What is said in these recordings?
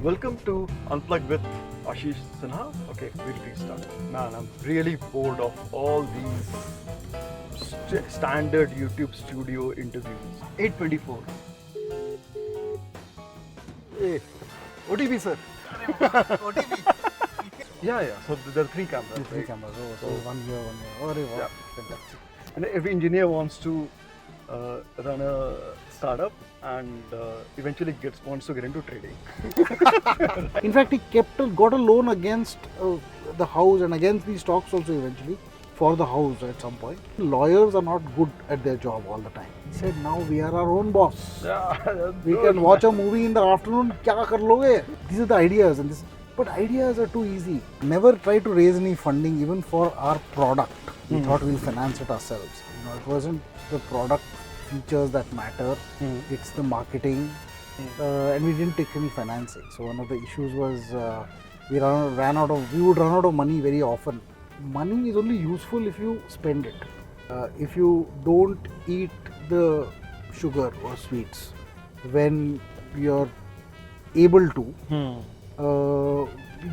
Welcome to Unplugged with Ashish, Sinha. Okay, we'll restart. Man, I'm really bored of all these standard YouTube studio interviews. 824. Hey, OTB, sir. Yeah. So there are three cameras. Three right? cameras. So one here. Oh, wow. Fantastic. And every engineer wants to run a startup and eventually wants to get into trading. In fact, he got a loan against the house and against these stocks also eventually for the house at some point. Lawyers are not good at their job all the time. He said, now we are our own boss. Yeah, We can watch a movie in the afternoon. Kya kar loge? These are the ideas, but ideas are too easy. Never try to raise any funding even for our product. We thought we'll finance it ourselves. It wasn't the product features that matter. It's the marketing, and we didn't take any financing. So one of the issues was we would run out of money very often. Money is only useful if you spend it. If you don't eat the sugar or sweets when you're able to,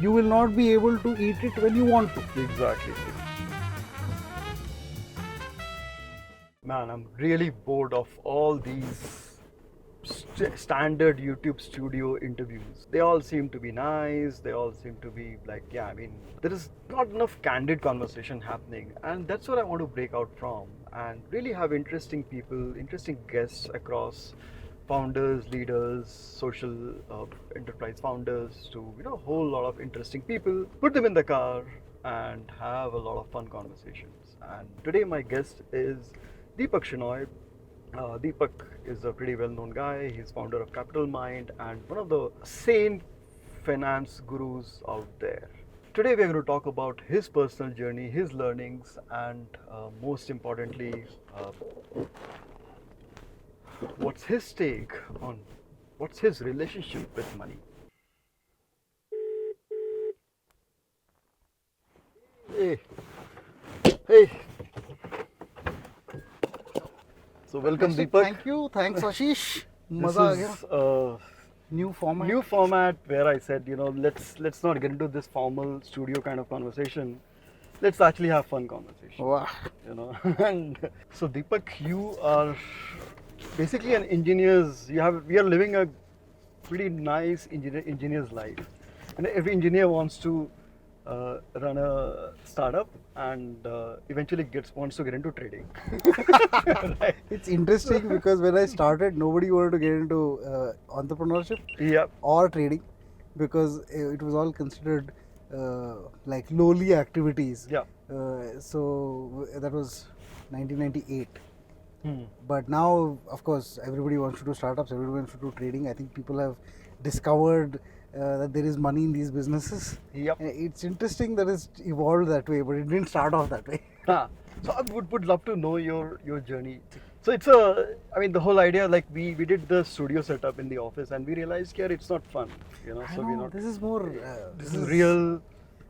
you will not be able to eat it when you want to. Exactly. Man, I'm really bored of all these standard YouTube studio interviews. They all seem to be nice. They all seem to be like, there is not enough candid conversation happening. And that's what I want to break out from and really have interesting people, interesting guests across founders, leaders, social enterprise founders to, a whole lot of interesting people, put them in the car and have a lot of fun conversations. And today my guest is Deepak Shenoy. Deepak is a pretty well-known guy. He's founder of CapitalMind and one of the sane finance gurus out there. Today we are going to talk about his personal journey, his learnings, and most importantly, what's his take on what's his relationship with money. Hey. So welcome, Deepak. Thank you. Thanks, Ashish. This Maza aa is gaya. New format. Where I said, let's not get into this formal studio kind of conversation. Let's actually have fun conversation. Wow. And so Deepak, you are basically an engineer's. We are living a pretty nice engineer's life, and every engineer wants to run a startup and eventually wants to get into trading. Right. It's interesting because when I started, nobody wanted to get into entrepreneurship or trading because it was all considered like lowly activities. Yeah. So that was 1998. But now, of course, everybody wants to do startups, everybody wants to do trading. I think people have discovered that there is money in these businesses. Yep. It's interesting that it's evolved that way, but it didn't start off that way. So I would love to know your journey. So it's the whole idea, like we did the studio setup in the office and we realized here it's not fun, so we're not. This is more. This is real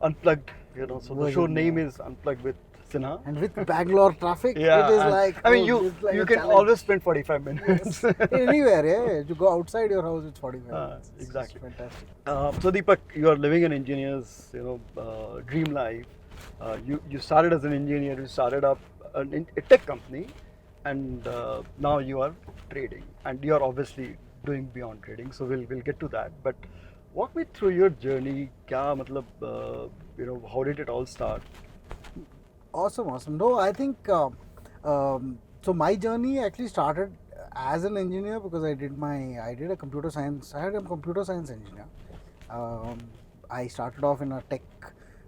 unplugged, so the show name is Unplugged with Sinha. And with Bangalore traffic, Yeah, it is like. you a can challenge. always spend 45 minutes. Anywhere, yeah. You go outside your house, it's 45 minutes. It's exactly. fantastic. So Deepak, you are living an engineer's, dream life. You started as an engineer. You started up a tech company, and now you are trading, and you are obviously doing beyond trading. So we'll get to that. But walk me through your journey. How did it all start? Awesome. No, I think so. My journey actually started as an engineer because I did a computer science. I had a computer science engineer. I started off in a tech,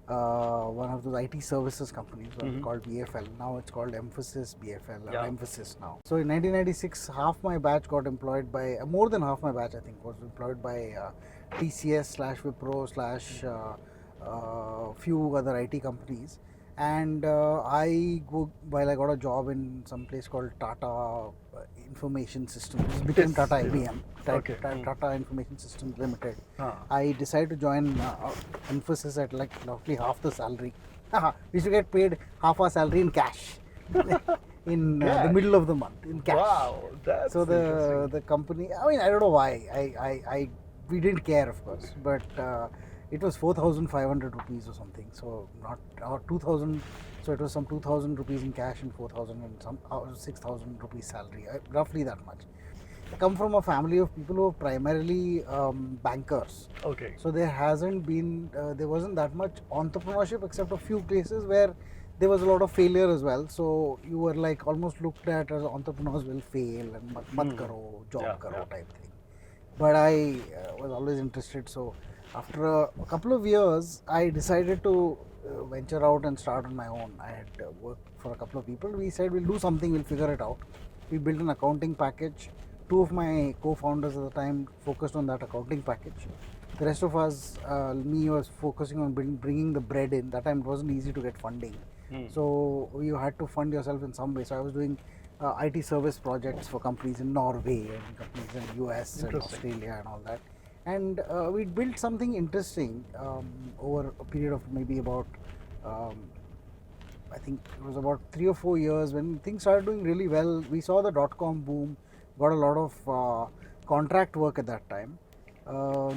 one of those IT services companies called BFL. Now it's called Emphasis BFL or Emphasis now. So in 1996, half my batch got employed by more than half my batch. I think was employed by TCS/Wipro/ few other IT companies. And I got a job in some place called Tata Information Systems. It became Tata IBM, Tata Information Systems Limited. I decided to join Emphasis at like roughly half the salary. We used to get paid half our salary in cash. In the middle of the month in cash. Wow, that's so the company. I mean, I don't know why. I we didn't care, of course, but it was 4,500 rupees or something. So not or 2,000. So it was some 2,000 rupees in cash and 4,000 and some 6,000 rupees salary, roughly that much. I come from a family of people who are primarily bankers. Okay. So there hasn't been, there wasn't that much entrepreneurship except a few places where there was a lot of failure as well. So you were like almost looked at as entrepreneurs will fail and mat karo, job karo type thing. But I was always interested. So after a couple of years, I decided to venture out and start on my own. I had worked for a couple of people. We said we'll do something, we'll figure it out. We built an accounting package. Two of my co-founders at the time focused on that accounting package. The rest of us, me was focusing on bringing the bread in. That time it wasn't easy to get funding. So you had to fund yourself in some way. So I was doing IT service projects for companies in Norway and companies in US and Australia and all that. And we built something interesting over a period of maybe about, I think it was about 3 or 4 years when things started doing really well. We saw the dot-com boom, got a lot of contract work at that time.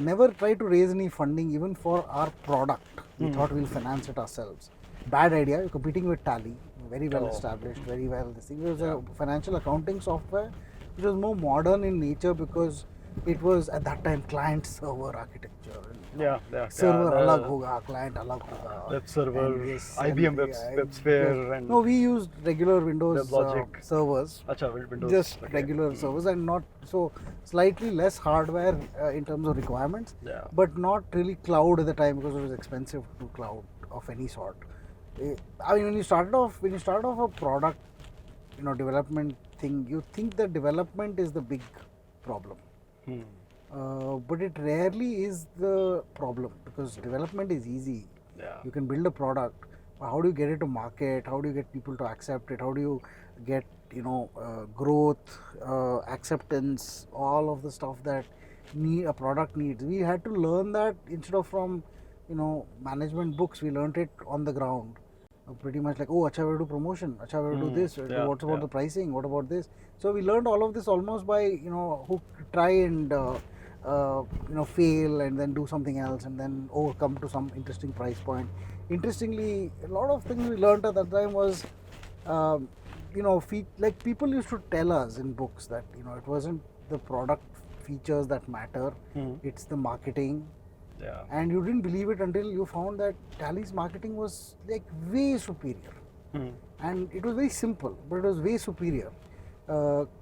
Never tried to raise any funding even for our product. We thought we'll finance it ourselves. Bad idea. You're competing with Tally, very well established, very well. This thing was a financial accounting software which was more modern in nature because it was at that time client server architecture. Server alag hoga, client alag hoga. Web server, IBM WebSphere, and no, we used regular Windows servers. Windows, just regular servers and not so slightly less hardware in terms of requirements, but not really cloud at the time because it was expensive to cloud of any sort. I mean, when you started off a product, development thing, you think that development is the big problem. But it rarely is the problem because development is easy. You can build a product. How do you get it to market? How do you get people to accept it? How do you get growth, acceptance, all of the stuff that a product needs? We had to learn that instead of from management books. We learned it on the ground. Pretty much like, acha, we do promotion, acha, we do this, what about the pricing, what about this? So we learned all of this almost by, try and, fail and then do something else and then come to some interesting price point. Interestingly, a lot of things we learned at that time was, like people used to tell us in books that, it wasn't the product features that matter, it's the marketing. And you didn't believe it until you found that Tally's marketing was like way superior. And it was very simple, but it was way superior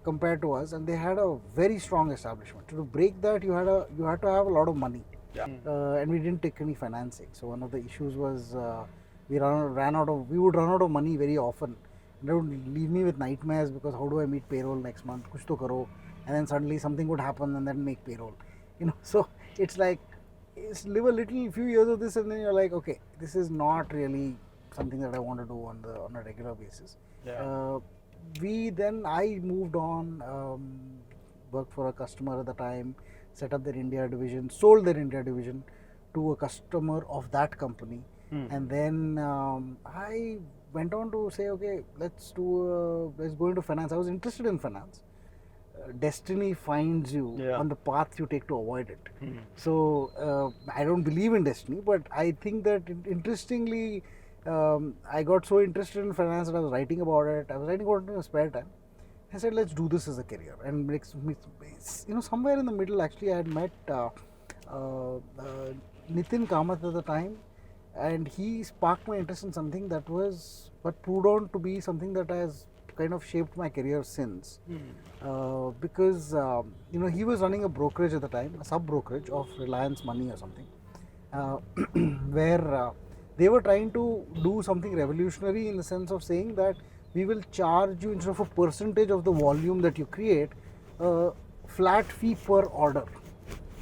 compared to us. And they had a very strong establishment. To break that, you had to have a lot of money. And we didn't take any financing. So one of the issues was we would run out of money very often. And that would leave me with nightmares because how do I meet payroll next month? Kuch to karo. And then suddenly something would happen and then make payroll. So it's like, live a few years of this and then you're like, okay, this is not really something that I want to do on a regular basis. I moved on, worked for a customer at the time, set up their India division, sold their India division to a customer of that company. And then I went on to say, okay, let's go into finance. I was interested in finance. Destiny finds you on the path you take to avoid it. So I don't believe in destiny, but I think that interestingly, I got so interested in finance that I was writing about it. I was writing about it in my spare time. I said, let's do this as a career. And somewhere in the middle, actually, I had met Nitin Kamath at the time, and he sparked my interest in something that was, but proved on to be something that has kind of shaped my career since. Because he was running a brokerage at the time, a sub brokerage of Reliance Money or something, where they were trying to do something revolutionary in the sense of saying that we will charge you, instead of a percentage of the volume that you create, a flat fee per order.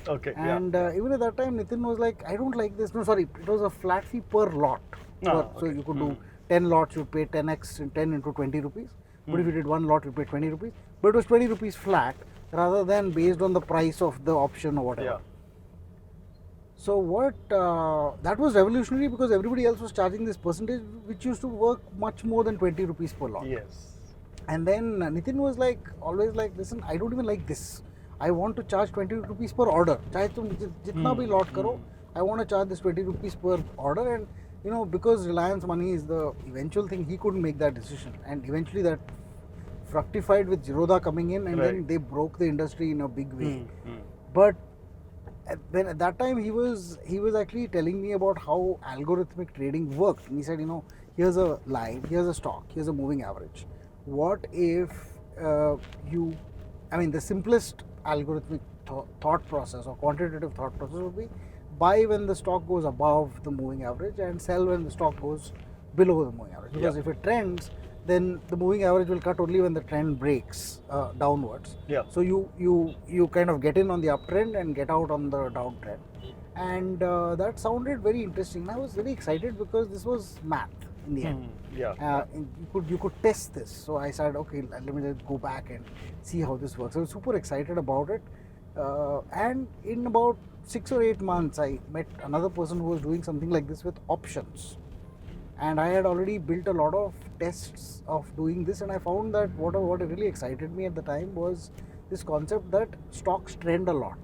Okay. And even at that time, Nitin was like, I don't like this. No, sorry, it was a flat fee per lot. So you could do 10 lots, you pay 10x, 10 into 20 rupees. But if you did one lot, you pay 20 rupees. But it was 20 rupees flat rather than based on the price of the option or whatever. So that was revolutionary because everybody else was charging this percentage which used to work much more than 20 rupees per lot. Yes. And then Nitin was always like, listen, I don't even like this. I want to charge 20 rupees per order. चाहे तुम जितना भी lot करो, I want to charge this 20 rupees per order. And you know, because Reliance Money is the eventual thing, he couldn't make that decision, and eventually that fructified with Zerodha coming in, and then they broke the industry in a big way. But then at that time he was actually telling me about how algorithmic trading worked. And he said, you know, here's a line, here's a stock, here's a moving average. What if the simplest algorithmic thought process or quantitative thought process would be buy when the stock goes above the moving average and sell when the stock goes below the moving average. Because if it trends, then the moving average will cut only when the trend breaks downwards. So you kind of get in on the uptrend and get out on the downtrend. And that sounded very interesting. And I was very excited because this was math in the end. You could test this. So I said, okay, let me just go back and see how this works. I was super excited about it. And in about 6 or 8 months, I met another person who was doing something like this with options. And I had already built a lot of tests of doing this, and I found that what really excited me at the time was this concept that stocks trend a lot.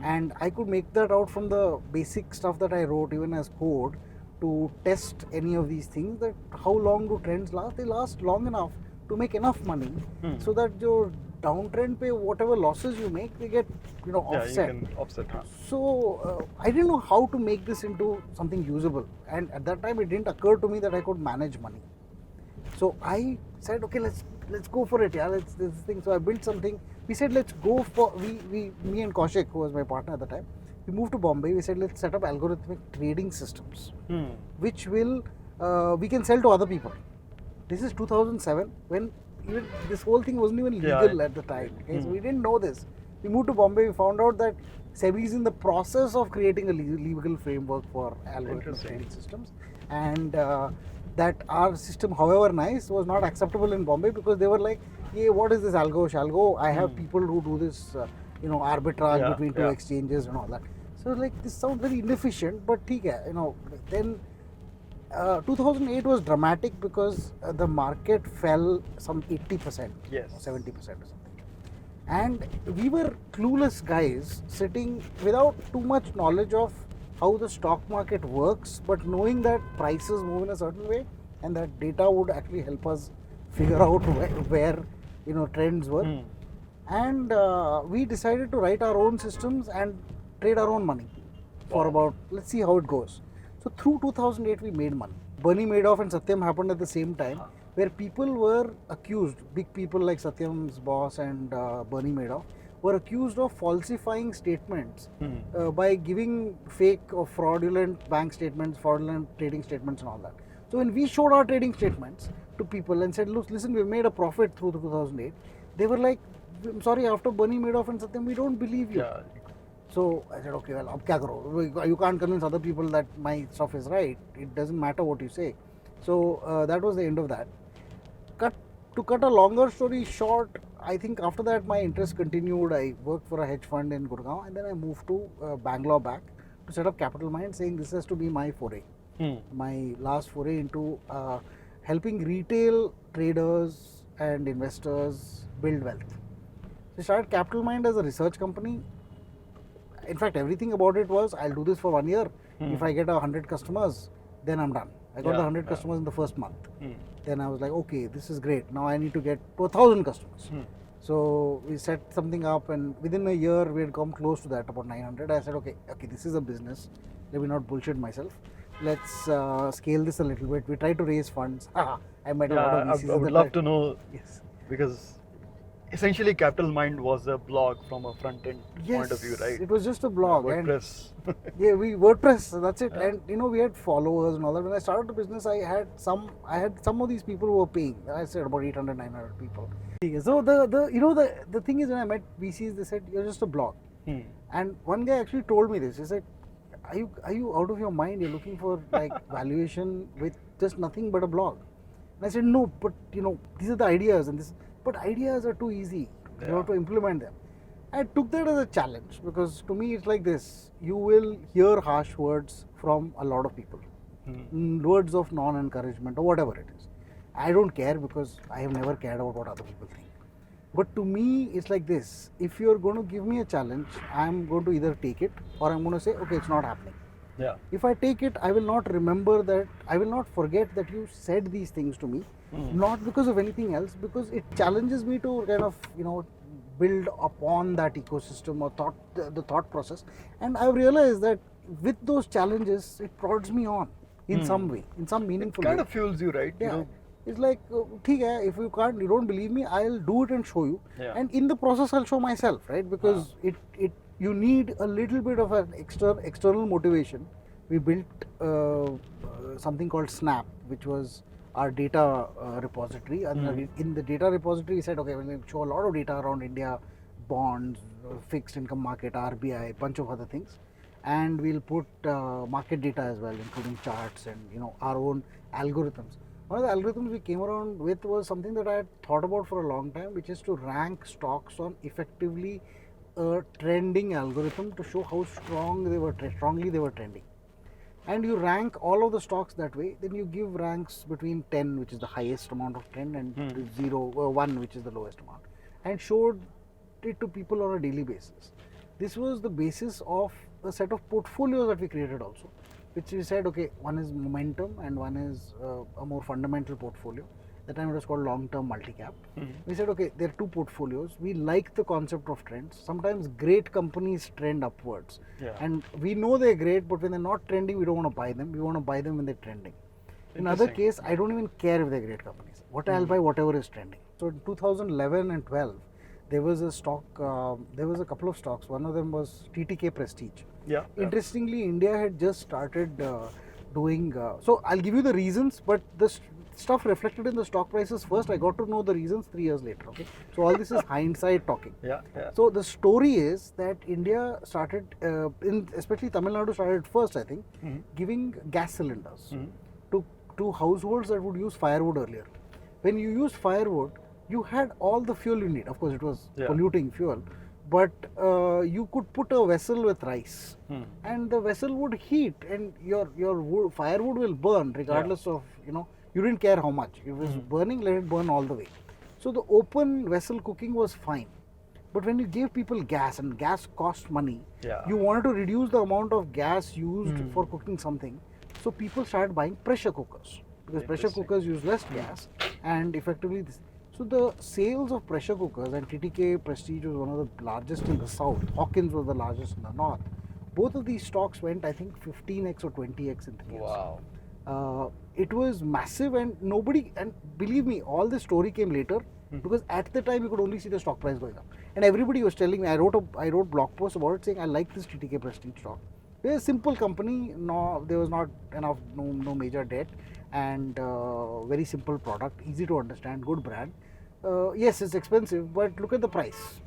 And I could make that out from the basic stuff that I wrote even as code to test any of these things, that how long do trends last? They last long enough to make enough money so that your downtrend pay, whatever losses you make, they get offset. You can offset. So I didn't know how to make this into something usable, and at that time it didn't occur to me that I could manage money. So I said, okay, let's go for it. Let's this thing. So I built something. We said let's go for me and Kaushik, who was my partner at the time. We moved to Bombay. We said let's set up algorithmic trading systems, which will we can sell to other people. This is 2007 when even this whole thing wasn't even legal at the time. Okay? So we didn't know this. We moved to Bombay. We found out that SEBI is in the process of creating a legal framework for algorithmic trading systems, and that our system, however nice, was not acceptable in Bombay because they were like, "Yeah, what is this algo shalgo? I have people who do this, arbitrage between two exchanges and all that." So like this sounds very inefficient, but theek hai, then. 2008 was dramatic because the market fell some 80%, or 70% or something. And we were clueless guys sitting without too much knowledge of how the stock market works, but knowing that prices move in a certain way and that data would actually help us figure out where trends were. And we decided to write our own systems and trade our own money for about, let's see how it goes. So through 2008 we made money. Bernie Madoff and Satyam happened at the same time, where people were accused, big people like Satyam's boss and Bernie Madoff were accused of falsifying statements by giving fake or fraudulent bank statements, fraudulent trading statements and all that. So when we showed our trading statements to people and said, look, listen, we made a profit through 2008, they were like, I'm sorry, after Bernie Madoff and Satyam, we don't believe you. So I said, okay, well, ab kya karo? You can't convince other people that my stuff is right. It doesn't matter what you say. So that was the end of that. To cut a longer story short, I think after that my interest continued. I worked for a hedge fund in Gurgaon, and then I moved to Bangalore back to set up CapitalMind, saying this has to be my foray. My last foray into helping retail traders and investors build wealth. So I started CapitalMind as a research company. In fact, everything about it was, I'll do this for 1 year. If I get 100 customers, then I'm done. I got the 100 customers in the first month. Then I was like, okay, this is great. Now I need to get to 1,000 customers. So we set something up, and within a year we had come close to that, about 900. I said, okay, this is a business. Let me not bullshit myself. Let's scale this a little bit. We tried to raise funds. I met a lot of VCs. I would love to know, because essentially CapitalMind was a blog from a front-end point of view, right? It was just a blog. WordPress. WordPress, that's it. And we had followers and all that. When I started the business, I had some of these people who were paying. I said about 800, 900 people. So the thing is, when I met VCs, they said, you're just a blog. And one guy actually told me this. He said, are you out of your mind? You're looking for like valuation with just nothing but a blog. And I said, no, but these are the ideas, but ideas are too easy. You have to implement them. I took that as a challenge, because to me it's like this: you will hear harsh words from a lot of people, words of non-encouragement or whatever it is. I don't care, because I have never cared about what other people think. But to me, it's like this. If you're going to give me a challenge, I'm going to either take it or I'm going to say, okay, it's not happening. Yeah. If I take it, I will not remember that, I will not forget that you said these things to me, not because of anything else, because it challenges me to kind of, build upon that ecosystem or the thought process. And I've realized that with those challenges, it prods me on in some way, in some It meaningful kind way. of fuels you, right? Yeah. It's like, theek hai, if you don't believe me, I'll do it and show you. Yeah. And in the process, I'll show myself, right? Because you need a little bit of an external motivation. We built something called Snap, which was our data repository. And in the data repository, we said, okay, we'll show a lot of data around India, bonds, fixed income market, RBI, bunch of other things. And we'll put market data as well, including charts and our own algorithms. One of the algorithms we came around with was something that I had thought about for a long time, which is to rank stocks on effectively a trending algorithm to show how strongly they were trending. And you rank all of the stocks that way. Then you give ranks between 10, which is the highest amount of trend, and 1, which is the lowest amount, and showed it to people on a daily basis. This was the basis of a set of portfolios that we created also, which we said, okay, one is momentum and one is a more fundamental portfolio. That time it was called long-term multi-cap. We said, okay, there are two portfolios. We like the concept of trends. Sometimes great companies trend upwards. Yeah. And we know they're great, but when they're not trending, we don't want to buy them. We want to buy them when they're trending. In other case, I don't even care if they're great companies. I'll buy whatever is trending. So in 2011 and 12, there was a stock, there was a couple of stocks. One of them was TTK Prestige. Yeah. Interestingly, India had just started doing, so I'll give you the reasons, but the stuff reflected in the stock prices first. I got to know the reasons 3 years later. Okay, so all this is hindsight talking. Yeah. So the story is that India started, especially Tamil Nadu started first, I think, giving gas cylinders to households that would use firewood earlier. When you use firewood, you had all the fuel you need. Of course, it was polluting fuel, but you could put a vessel with rice, and the vessel would heat, and your firewood will burn regardless of you didn't care how much. If it was burning, let it burn all the way. So the open vessel cooking was fine. But when you gave people gas, and gas cost money, you wanted to reduce the amount of gas used for cooking something. So people started buying pressure cookers, because pressure cookers use less gas, and effectively this. So the sales of pressure cookers, and TTK Prestige was one of the largest in the south. Hawkins was the largest in the north. Both of these stocks went, I think, 15x or 20x in 3 years. Wow. It was massive, and believe me, all this story came later, because at the time you could only see the stock price going up, and everybody was telling me. I wrote blog posts about it saying I like this TTK Prestige stock. They're a simple company. No, there was not enough, no major debt, and very simple product, easy to understand, good brand. Yes, it's expensive, but look at the price.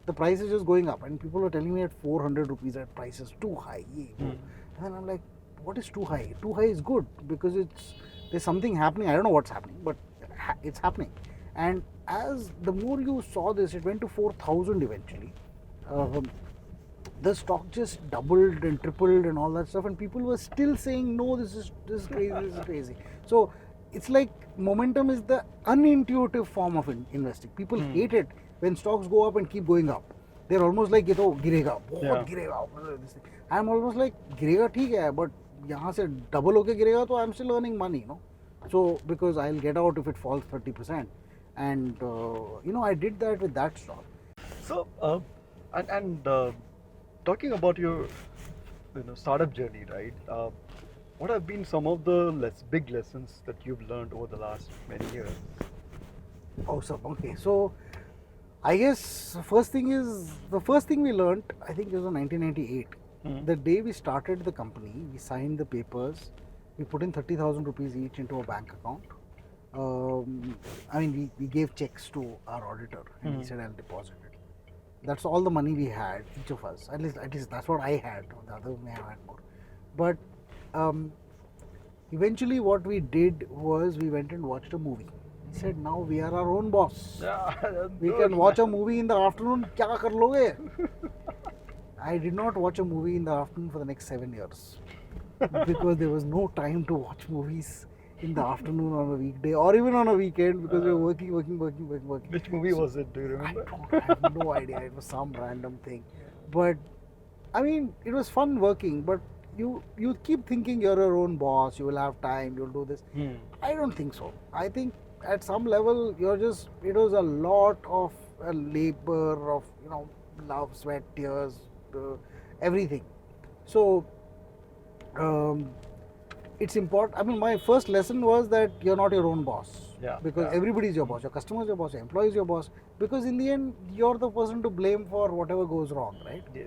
The price is just going up, and people were telling me at 400 rupees, that price is too high. And then I'm like, what is too high? Too high is good, because there's something happening. I don't know what's happening, but it's happening. And as the more you saw this, it went to 4,000 eventually. The stock just doubled and tripled and all that stuff, and people were still saying, no, this is crazy, this is crazy. So it's like momentum is the unintuitive form of investing. People hate it when stocks go up and keep going up. They're almost like, girega, girega. I'm almost like, girega theek hai, but yahan se double hoke girega, so I'm still earning money, So because I'll get out if it falls 30%, and I did that with that stock. So talking about your startup journey, right? What have been some of the big lessons that you've learned over the last many years? Okay. So I guess the first thing we learned, I think it was in 1998. The day we started the company, we signed the papers. We put in 30,000 rupees each into a bank account. We gave checks to our auditor, and he said, I'll deposit it. That's all the money we had, each of us. At least that's what I had. The others may have had more. But eventually what we did was we went and watched a movie. We said, now we are our own boss. We can watch a movie in the afternoon. Kya kar loge? I did not watch a movie in the afternoon for the next 7 years, because there was no time to watch movies in the afternoon on a weekday or even on a weekend because we were working. Which movie was it? Do you I remember? have no idea. It was some random thing, but I mean, it was fun working. But you keep thinking you're your own boss. You will have time. You'll do this. I don't think so. I think at some level it was a lot of labor of love, sweat, tears, everything. So it's important. I mean, my first lesson was that you're not your own boss. Yeah. Because everybody is your boss. Your customer is your boss. Your employee is your boss. Because in the end, you're the person to blame for whatever goes wrong, right? Yes.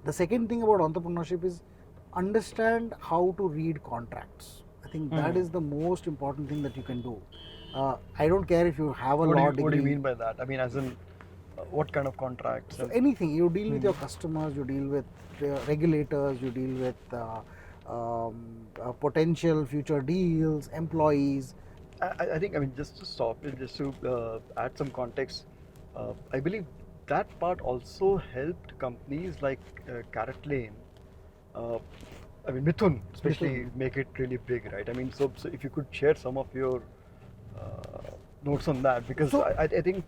The second thing about entrepreneurship is understand how to read contracts. I think that is the most important thing that you can do. I don't care if you have a law degree. What do you mean by that? I mean, as in, what kind of contracts? So anything. You deal with your customers, you deal with regulators, you deal with potential future deals, employees. I think, I mean, just to stop it, just to add some context, I believe that part also helped companies like Carrot Lane, I mean, Mithun especially, make it really big, right? I mean, so if you could share some of your notes on that, because I think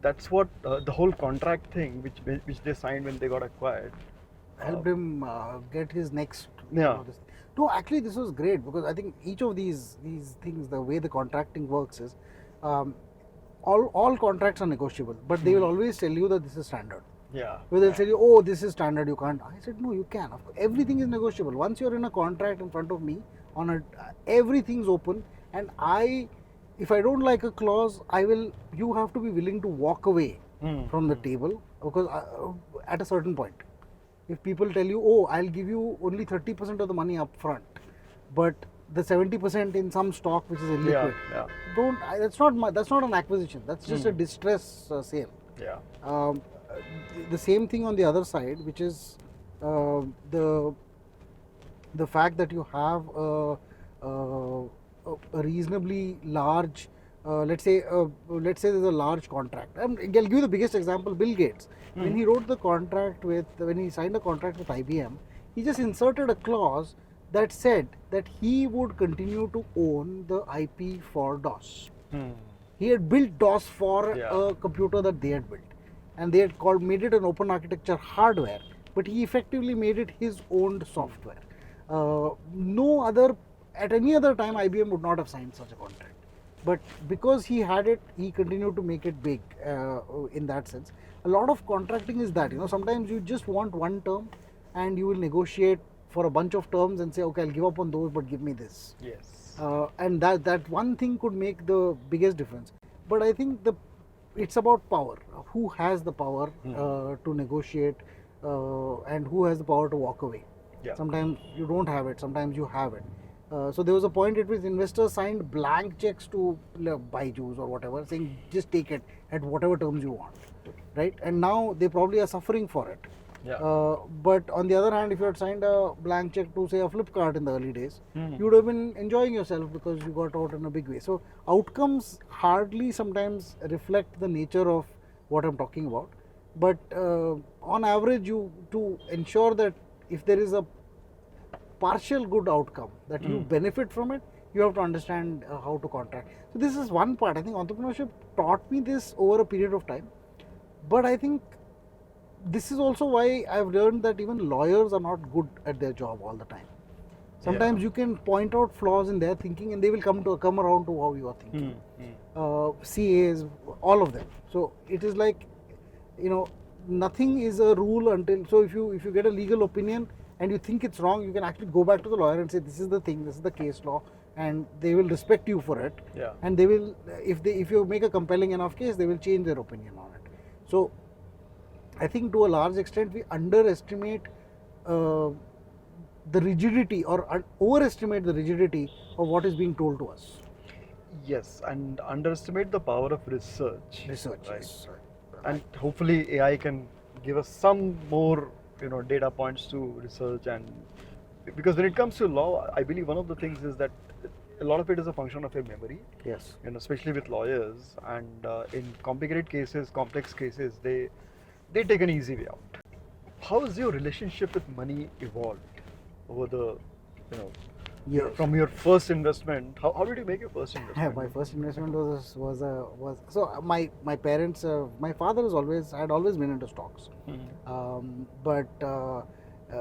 that's what the whole contract thing which they signed when they got acquired helped him get his next. Yeah. No, actually, this was great because I think each of these things, the way the contracting works is, all contracts are negotiable, but they will always tell you that this is standard. Yeah. Where they'll tell you, oh, this is standard, you can't. I said, no, you can. Of course, everything is negotiable. Once you're in a contract in front of me, everything's open, and if I don't like a clause, you have to be willing to walk away from the table because at a certain point. If people tell you, oh, I'll give you only 30% of the money up front, but the 70% in some stock which is illiquid, that's not an acquisition. That's just a distress sale. Yeah. The same thing on the other side, which is the fact that you have a reasonably large, let's say there's a large contract. I'll give you the biggest example: Bill Gates. When he signed a contract with IBM, he just inserted a clause that said that he would continue to own the IP for DOS. He had built DOS for a computer that they had built, and they had made it an open architecture hardware, but he effectively made it his own software. At any other time, IBM would not have signed such a contract. But because he had it, he continued to make it big in that sense. A lot of contracting is that, sometimes you just want one term and you will negotiate for a bunch of terms and say, okay, I'll give up on those, but give me this. Yes. And that one thing could make the biggest difference. But I think it's about power. Who has the power to negotiate and who has the power to walk away? Yeah. Sometimes you don't have it, sometimes you have it. So there was a point at which investors signed blank checks to Byju's or whatever, saying just take it at whatever terms you want, right? And now they probably are suffering for it. Yeah. But on the other hand, if you had signed a blank check to say a Flipkart in the early days, you would have been enjoying yourself because you got out in a big way. So outcomes hardly sometimes reflect the nature of what I'm talking about. But on average, to ensure that if there is a partial good outcome that you benefit from it, you have to understand how to contract. So this is one part. I think entrepreneurship taught me this over a period of time. But I think this is also why I've learned that even lawyers are not good at their job all the time. Sometimes you can point out flaws in their thinking and they will come around to how you are thinking. CAs, all of them. So it is like, nothing is a rule until, so if you get a legal opinion and you think it's wrong, you can actually go back to the lawyer and say, this is the thing, this is the case law, and they will respect you for it. Yeah. And they will, if you make a compelling enough case, they will change their opinion on it. So I think to a large extent we underestimate the rigidity or overestimate the rigidity of what is being told to us. Yes, and underestimate the power of research. Research, right? yes. And hopefully AI can give us some more data points to research. And because when it comes to law, I believe one of the things is that a lot of it is a function of your memory. Yes. Especially with lawyers, and in complicated cases, complex cases, they take an easy way out. How has your relationship with money evolved over the Years. From your first investment, how did you make your first investment? My first investment was so my parents, my father had always been into stocks, but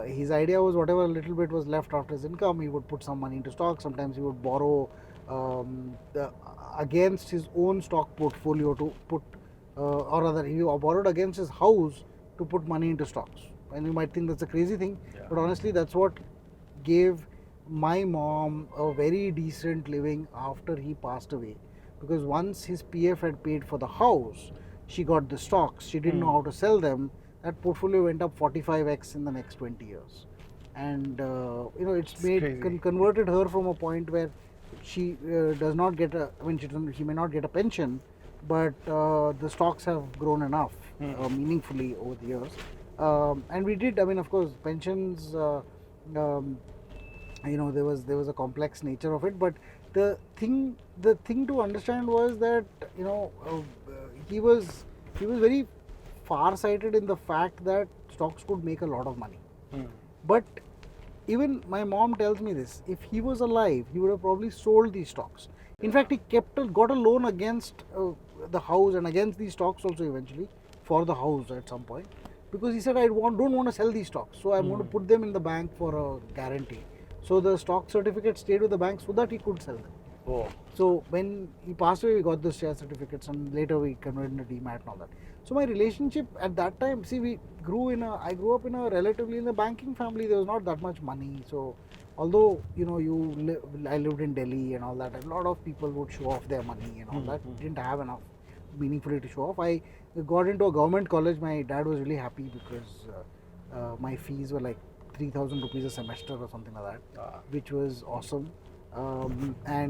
his idea was whatever little bit was left after his income, he would put some money into stocks. Sometimes he would borrow against his own stock portfolio to put, or rather, he borrowed against his house to put money into stocks. And you might think that's a crazy thing, but honestly, that's what gave my mom a very decent living after he passed away, because once his PF had paid for the house, she got the stocks. She didn't know how to sell them. That portfolio went up 45x in the next 20 years, and it's made converted her from a point where she does not get a. I mean, she may not get a pension, but the stocks have grown enough meaningfully over the years, and we did. I mean, of course, pensions. There was a complex nature of it, but the thing to understand was that he was very far-sighted in the fact that stocks could make a lot of money. But even my mom tells me this: if he was alive, he would have probably sold these stocks. In fact, he got a loan against the house and against these stocks also eventually for the house at some point, because he said, I don't want to sell these stocks, so I'm going to put them in the bank for a guarantee. So the stock certificate stayed with the bank so that he could sell them. Oh. So when he passed away, we got the share certificates, and later we converted into DEMAT and all that. So my relationship at that time, I grew up in a relatively in a banking family. There was not that much money. So although I lived in Delhi and all that, a lot of people would show off their money and all that. Didn't have enough meaningfully to show off. I got into a government college. My dad was really happy because my fees were like 3,000 rupees a semester or something like that, which was awesome. I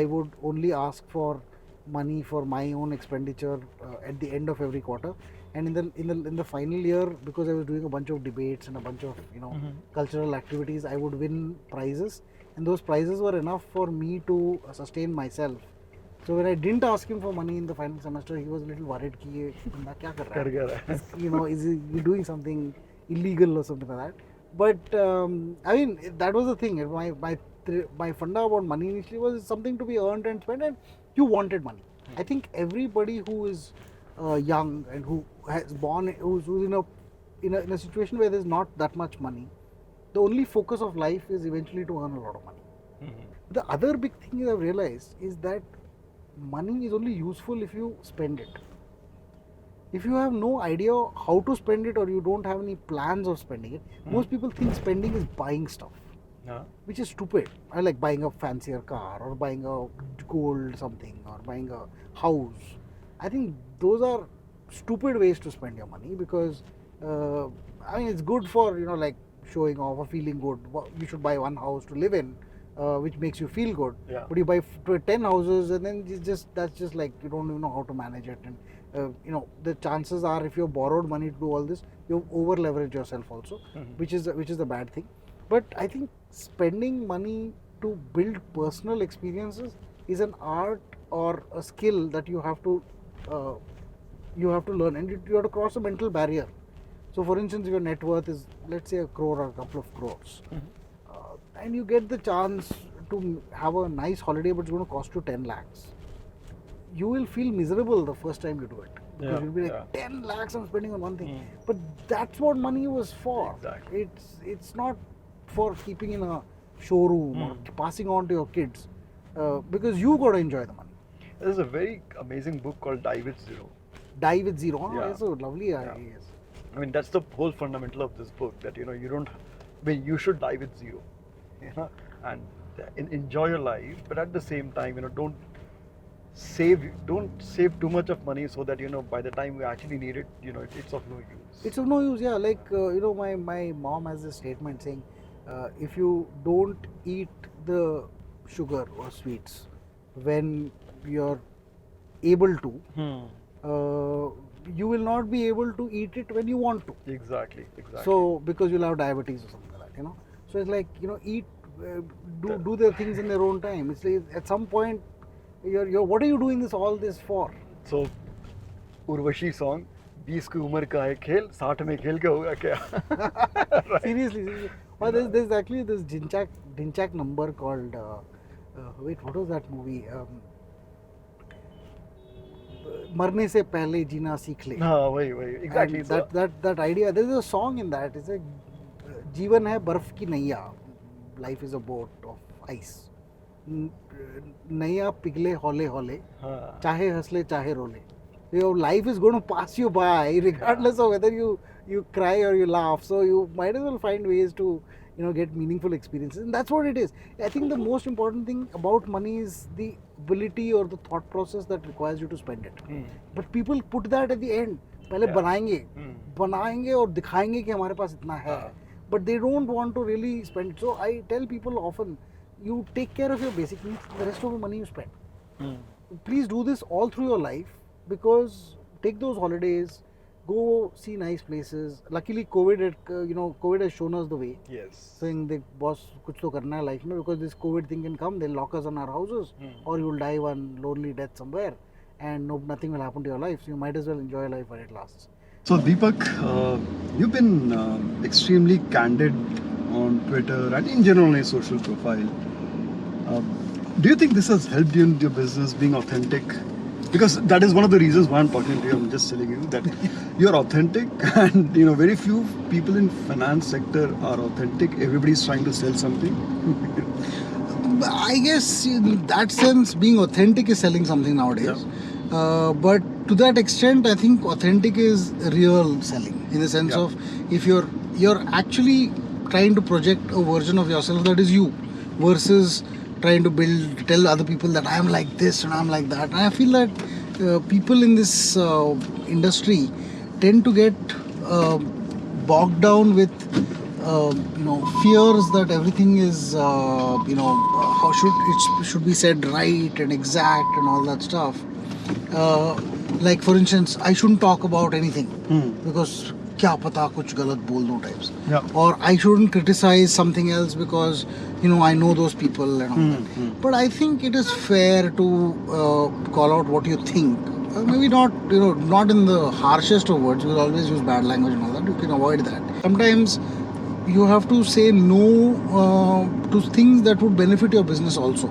would only ask for money for my own expenditure at the end of every quarter, and in the final year, because I was doing a bunch of debates and a bunch of cultural activities, I would win prizes, and those prizes were enough for me to sustain myself. So when I didn't ask him for money in the final semester, he was a little worried कि बंदा क्या कर रहा है? Is he doing something illegal or something like that? But I mean, that was the thing. My funda about money initially was something to be earned and spent, and you wanted money. I think everybody who is young and who who's in a situation where there's not that much money, the only focus of life is eventually to earn a lot of money. The other big thing I've realized is that money is only useful if you spend it. If you have no idea how to spend it, or you don't have any plans of spending it, most people think spending is buying stuff, which is stupid. I like buying a fancier car, or buying a gold something, or buying a house. I think those are stupid ways to spend your money, because it's good for like showing off or feeling good. You should buy one house to live in, which makes you feel good. But you buy 10 houses, and then that's just like you don't even know how to manage it. And the chances are, if you borrowed money to do all this, you over leverage yourself also, which is a bad thing. But I think spending money to build personal experiences is an art or a skill that you have to learn, and you have to cross a mental barrier. So for instance, if your net worth is, let's say, 1 crore or a couple of crores, and you get the chance to have a nice holiday, but it's going to cost you 10 lakhs. You will feel miserable the first time you do it, because you'll be like, 10 lakhs I'm spending on one thing. But that's what money was for. Exactly. It's not for keeping in a showroom or passing on to your kids, because you got to enjoy the money. There's a very amazing book called Die with Zero. Die with Zero. That's a lovely idea. Yes. I mean, that's the whole fundamental of this book, that you should die with zero, and enjoy your life, but at the same time, don't save too much of money, so that by the time you actually need it, it's of no use. It's of no use. Like my mom has a statement saying, if you don't eat the sugar or sweets when you're able to, you will not be able to eat it when you want to. Exactly. So because you'll have diabetes or something like that, So it's like, eat, do their things in their own time. It's like at some point, you're what are you doing all this for? So, Urvashi song, 20 की उम्र का है खेल 60 में खेल के होगा क्या? Seriously. Or there's actually this Dinchak number called wait, what was that movie? मरने से पहले जीना सीख ले. हाँ वही exactly. And that idea, there is a song in that. It's a जीवन है बर्फ की नैया. Life is a boat of ice. नैया पिघले हौले हौले. चाहे हंसले चाहे रोले. Your life is going to pass you by regardless of whether you cry or you laugh. So you might as well find ways to get meaningful experiences, and that's what it is. I think the most important thing about money is the ability or the thought process that requires you to spend it. But people put that at the end. पहले बनाएंगे और दिखाएंगे कि हमारे पास इतना है. But they don't want to really spend. So I tell people often, you take care of your basic needs. The rest of the money you spend. Please do this all through your life, because take those holidays, go see nice places. Luckily, COVID has shown us the way. Yes. Saying the boss, कुछ तो करना है life में, because this COVID thing can come. They'll lock us in our houses, or you'll die one lonely death somewhere, and nothing will happen to your life. So you might as well enjoy life while it lasts. So Deepak, you've been extremely candid on Twitter and in general on your social profile. Do you think this has helped you in your business, being authentic? Because that is one of the reasons why I'm talking to you. I'm just telling you that you're authentic, and very few people in finance sector are authentic. Everybody's trying to sell something. I guess in that sense, being authentic is selling something nowadays. Yeah. But to that extent, I think authentic is real selling, in the sense of if you're actually trying to project a version of yourself that is you, versus trying to tell other people that I am like this and I am like that. And I feel that people in this industry tend to get bogged down with fears that everything is how should be said right and exact and all that stuff. Like for instance, I shouldn't talk about anything because क्या पता कुछ गलत बोल दूं types. Or I shouldn't criticize something else because I know those people and all that. But I think it is fair to call out what you think. Maybe not not in the harshest of words. We'll always use bad language and all that. You can avoid that. Sometimes you have to say no to things that would benefit your business also.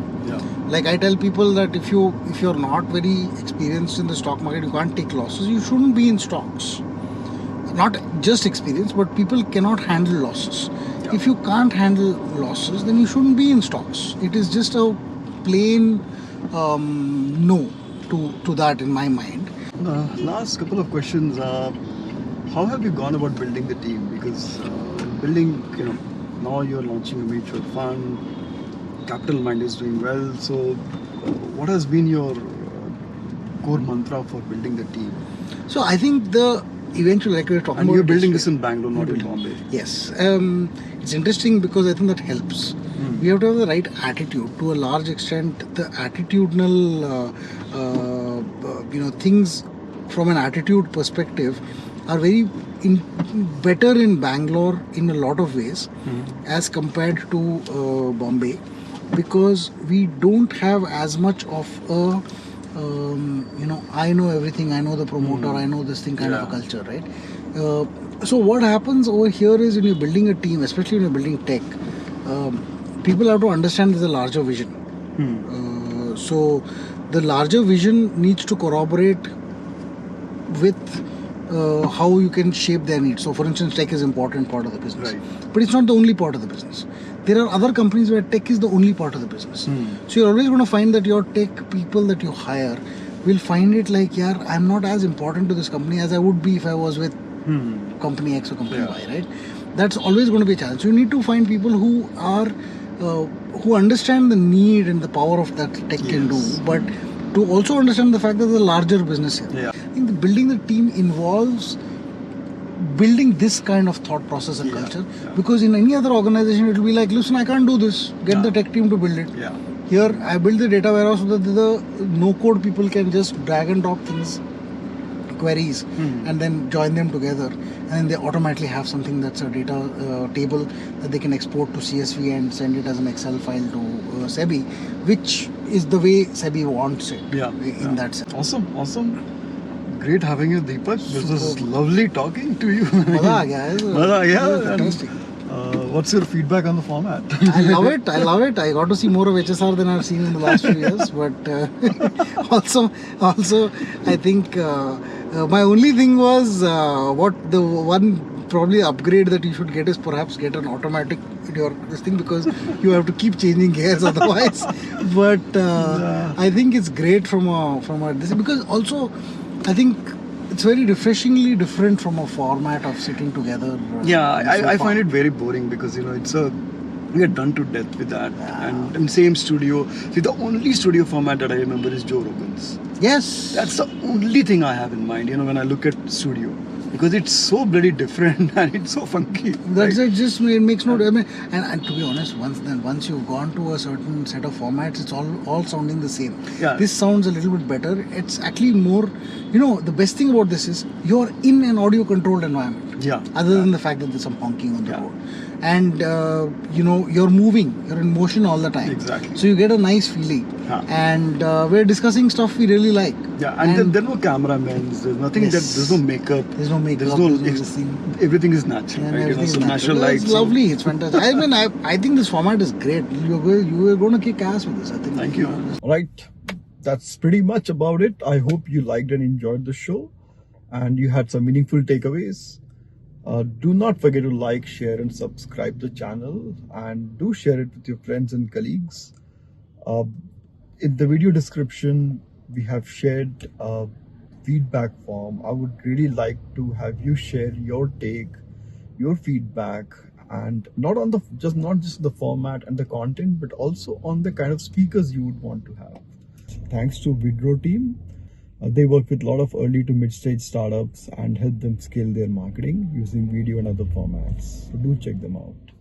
Like I tell people that if you're not very experienced in the stock market, you can't take losses. You shouldn't be in stocks. Not just experience, but people cannot handle losses. If you can't handle losses, then you shouldn't be in stocks. It is just a plain no to that in my mind. Last couple of questions. How have you gone about building the team? Because now you're launching a mutual fund. CapitalMind is doing well. So what has been your core mantra for building the team? So I think eventually, like we were talking and about, you're building this in Bangalore, not in Bombay. Yes. It's interesting because I think that helps. We have to have the right attitude. To a large extent, the attitudinal things from an attitude perspective are very better in Bangalore in a lot of ways as compared to Bombay, because we don't have as much of a I know everything, I know the promoter, I know this thing kind of a culture, right? So what happens over here is when you're building a team, especially when you're building tech, people have to understand there's a larger vision. So the larger vision needs to corroborate with how you can shape their needs. So for instance, tech is an important part of the business, but it's not the only part of the business. There are other companies where tech is the only part of the business. So you're always going to find that your tech people that you hire will find it like, I'm not as important to this company as I would be if I was with company X or company Y, right? That's always going to be a challenge. So you need to find people who are who understand the need and the power of that tech can do, but to also understand the fact that there's a larger business here. I think building the team involves building this kind of thought process and culture, because in any other organization it will be like, listen, I can't do this, get the tech team to build it. Here I build the data warehouse so that the no code people can just drag and drop things, queries, and then join them together, and then they automatically have something that's a data table that they can export to CSV and send it as an Excel file to SEBI, which is the way SEBI wants it in that sense. Awesome. great having you, Deepak. This was lovely talking to you. मजा आ गया है. Mada, yeah. It was fantastic. What's your feedback on the format? I love it. I love it. I got to see more of HSR than I've seen in the last few years. But also, I think my only thing was what the one probably upgrade that you should get is perhaps get an automatic in your this thing, because you have to keep changing gears otherwise. But I think it's great from a this, because also I think it's very refreshingly different from a format of sitting together. I find it very boring because we are done to death with that. And in same studio. See, the only studio format that I remember is Joe Rogan's. Yes. That's the only thing I have in mind, when I look at studio. Because it's so bloody different and it's so funky. That's it. Just it makes no. I mean, and to be honest, once you've gone to a certain set of formats, it's all sounding the same. Yeah. This sounds a little bit better. It's actually more. The best thing about this is you're in an audio controlled environment. Yeah. Other than the fact that there's some honking on the Yeah. road, and you're moving. You're in motion all the time. Exactly. So you get a nice feeling. Yeah. And we're discussing stuff we really like. Yeah, and there are no cameramen. There's nothing. Yes. There's no makeup. There's no makeup. There's no. There's this thing. Everything is natural. And Right? everything So is natural lights. It's lovely. It's fantastic. I mean, I think this format is great. You are going to kick ass with this. I think. Thank you. Right. That's pretty much about it. I hope you liked and enjoyed the show and you had some meaningful takeaways. Do not forget to like, share and subscribe the channel, and do share it with your friends and colleagues. In the video description, we have shared a feedback form. I would really like to have you share your take, your feedback, and not just the format and the content, but also on the kind of speakers you would want to have. Thanks to Vidro team. They work with a lot of early to mid-stage startups and help them scale their marketing using video and other formats. So do check them out.